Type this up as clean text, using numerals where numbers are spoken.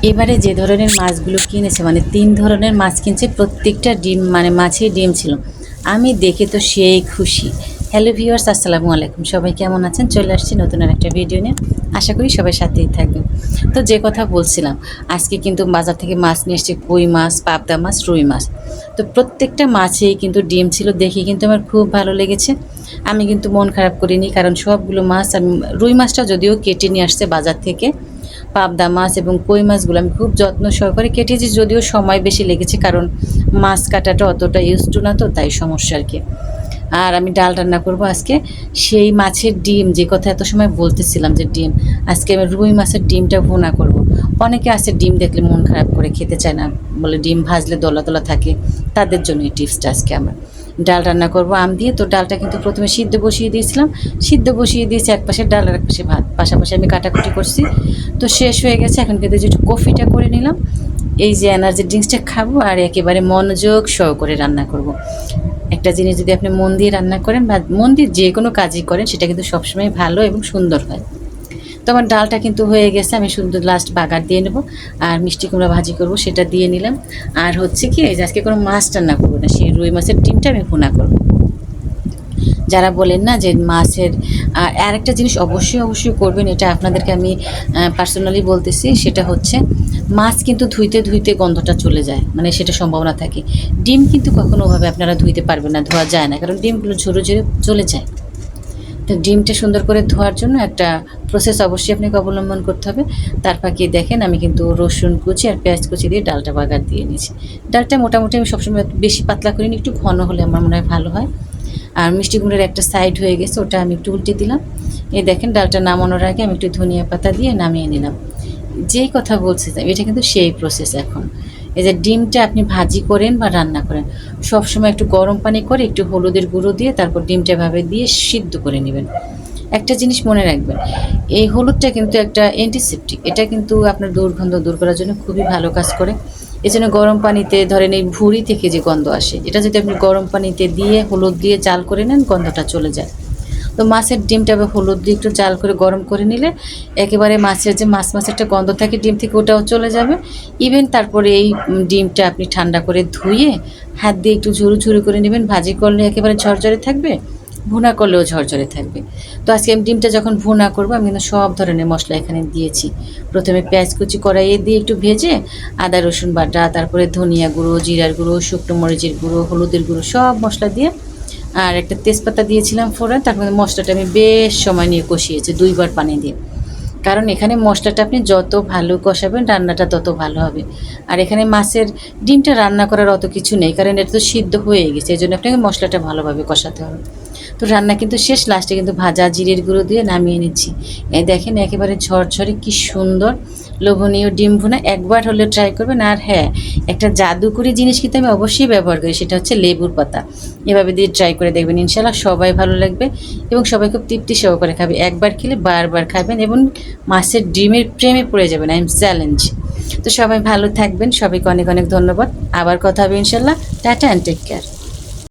এবারে যে ধরনের মাছগুলো কিনেছে মানে 3 ধরনের মাছ কিনছে, প্রত্যেকটা ডিম মানে মাছেই ডিম ছিল। আমি দেখে তো সেই খুশি। হ্যালো ভিউয়ার্স, আসসালামু আলাইকুম। সবাই কেমন আছেন? চলে আসছি নতুন আরেকটা ভিডিও নিয়ে। আশা করি সবাই সাথেই থাকবেন। তো যে কথা বলছিলাম, আজকে কিন্তু বাজার থেকে মাছ নিয়ে এসেছি, কই মাছ, পাবদা মাছ, রুই মাছ। তো প্রত্যেকটা মাছেই কিন্তু ডিম ছিল, দেখে কিন্তু আমার খুব ভালো লেগেছে। আমি কিন্তু মন খারাপ করিনি, কারণ সবগুলো মাছ আমি, রুই মাছটা যদিও কেটে নিয়ে আসছে বাজার থেকে, পাবদা মাছ এবং কই মাছগুলো আমি খুব যত্ন সহকারে কেটেছি, যদিও সময় বেশি লেগেছে, কারণ মাছ কাটাটা অতটা ইউজ টু না, তো তাই সমস্যা আর কি। আর আমি ডাল রান্না করব আজকে। সেই মাছের ডিম, যে কথা এত সময় বলতেছিলাম যে ডিম, আজকে আমি রুই মাছের ডিমটা ভুনা করব। অনেকে আছে ডিম দেখলে মন খারাপ করে খেতে চায় না, বলে ডিম ভাজলে দলা দলা থাকে, তাদের জন্য এই টিপসটা আজকে আমার। ডাল রান্না করব আম দিয়ে। তো ডালটা কিন্তু প্রথমে সিদ্ধ বসিয়ে দিয়েছিলাম, সিদ্ধ বসিয়ে দিয়েছি এক পাশে ডাল আর এক পাশে ভাত, পাশাপাশি আমি কাটাকুটি করছি। তো শেষ হয়ে গেছে, এখন কিন্তু যে একটু কফিটা করে নিলাম, এই যে এনার্জি ড্রিঙ্কসটা খাবো আর একেবারে মনোযোগ সহ করে রান্না করব। একটা জিনিস যদি আপনি মন দিয়ে রান্না করেন বা মন দিয়ে যে কোনো কাজই করেন, সেটা কিন্তু সবসময় ভালো এবং সুন্দর হয়। তো আমার ডালটা কিন্তু হয়ে গেছে, আমি সুন্দর লাস্ট বাগার দিয়ে নেব। আর মিষ্টি কুমড়া ভাজি করব, সেটা দিয়ে নিলাম। আর হচ্ছে কি, এই যে আজকে কোনো মাছ রান্না করবো না, সেই রুই মাছের ডিমটা আমি ভুনা করবো। যারা বলেন না যে মাছের, আর একটা জিনিস অবশ্যই অবশ্যই করবেন, এটা আপনাদেরকে আমি পার্সোনালি বলতেছি, সেটা হচ্ছে মাছ কিন্তু ধুইতে ধুইতে গন্ধটা চলে যায়, মানে সেটা সম্ভাবনা থাকে। ডিম কিন্তু কখনো ওভাবে আপনারা ধুইতে পারবেন না, ধোয়া যায় না, কারণ ডিমগুলো ঝরে ঝরে চলে যায়। তো ডিমটা সুন্দর করে ধোয়ার জন্য একটা প্রসেস অবশ্যই আপনাকে অবলম্বন করতে হবে। তার ফাঁকে দেখেন আমি কিন্তু রসুন কুচি আর পেঁয়াজ কুচি দিয়ে ডালটা বাগার দিয়ে নিয়েছি। ডালটা মোটামুটি আমি সবসময় বেশি পাতলা করিনি, একটু ঘন হলে আমার মনে হয় ভালো হয়। আর মিষ্টি কুমড়োর একটা সাইড হয়ে গেছে, ওটা আমি একটু উল্টে দিলাম। এই দেখেন ডালটা নামানোর আগে আমি একটু ধনিয়া পাতা দিয়ে নামিয়ে নিলাম। যেই কথা বলছিলাম, এটা কিন্তু সেই প্রসেস এখন। এই যে ডিমটা আপনি ভাজি করেন বা রান্না করেন, সবসময় একটু গরম পানি করে একটু হলুদের গুঁড়ো দিয়ে তারপর ডিমটা এভাবে দিয়ে সিদ্ধ করে নেবেন। একটা জিনিস মনে রাখবেন, এই হলুদটা কিন্তু একটা অ্যান্টিসেপটিক, এটা কিন্তু আপনার দুর্গন্ধ দূর করার জন্য খুবই ভালো কাজ করে। এজন্য গরম পানিতে, ধরেন এই ভুঁড়ি থেকে যে গন্ধ আসে, এটা যদি আপনি গরম পানিতে দিয়ে হলুদ দিয়ে জাল করে নেন, গন্ধটা চলে যায়। তো মাছের ডিমটা হলুদ দিয়ে একটু জাল করে গরম করে নিলে একেবারে মাছের যে মাছের একটা গন্ধ থাকে ডিম থেকে, ওটাও চলে যাবে। ইভেন তারপরে এই ডিমটা আপনি ঠান্ডা করে ধুয়ে হাত দিয়ে একটু ঝুরু ঝুরু করে নেবেন, ভাজি করলে একেবারে ঝরঝরে থাকবে, ভুনা করলেও ঝরঝরে থাকবে। তো আজকে আমি ডিমটা যখন ভুনা করবো, আমি কিন্তু সব ধরনের মশলা এখানে দিয়েছি। প্রথমে পেঁয়াজ কুচি কড়াইয়ে দিয়ে একটু ভেজে, আদা রসুন বাটা, তারপরে ধনিয়া গুঁড়ো, জিরার গুঁড়ো, শুকনো মরিচের গুঁড়ো, হলুদের গুঁড়ো, সব মশলা দিয়ে, আর একটা তেজপাতা দিয়েছিলাম ফোড়ন। তারপরে মশলাটা আমি বেশ সময় নিয়ে কষিয়েছি 2বার পানি দিয়ে, কারণ এখানে মশলাটা আপনি যত ভালো কষাবেন রান্নাটা তত ভালো হবে। আর এখানে মাছের ডিমটা রান্না করার অত কিছু নেই, কারণ এটা তো সিদ্ধ হয়ে গেছে, এই জন্য আপনাকে মশলাটা ভালোভাবে কষাতে হবে। তো রান্না কিন্তু শেষ, লাস্টে কিন্তু ভাজা জিরের গুঁড়ো দিয়ে নামিয়ে নিচ্ছি। এই দেখেন একেবারে ঝরঝরে কি সুন্দর লোভনীয় ডিম ভুনা, একবার হলে ট্রাই করবেন। আর হ্যাঁ, একটা জাদুকরি জিনিস কিন্তু আমি অবশ্যই ব্যবহার করি, সেটা হচ্ছে লেবুর পাতা। এভাবে দিয়ে ট্রাই করে দেখবেন, ইনশাআল্লাহ সবাই ভালো লাগবে এবং সবাই খুব তৃপ্তি সহকারে খাবে। একবার খেলে বারবার খাবেন এবং মাছের ডিমের প্রেমে পড়ে যাবেন, আই এম চ্যালেঞ্জ। তো সবাই ভালো থাকবেন, সবাইকে অনেক অনেক ধন্যবাদ। আবার কথা হবে ইনশাআল্লাহ। Tata and take care.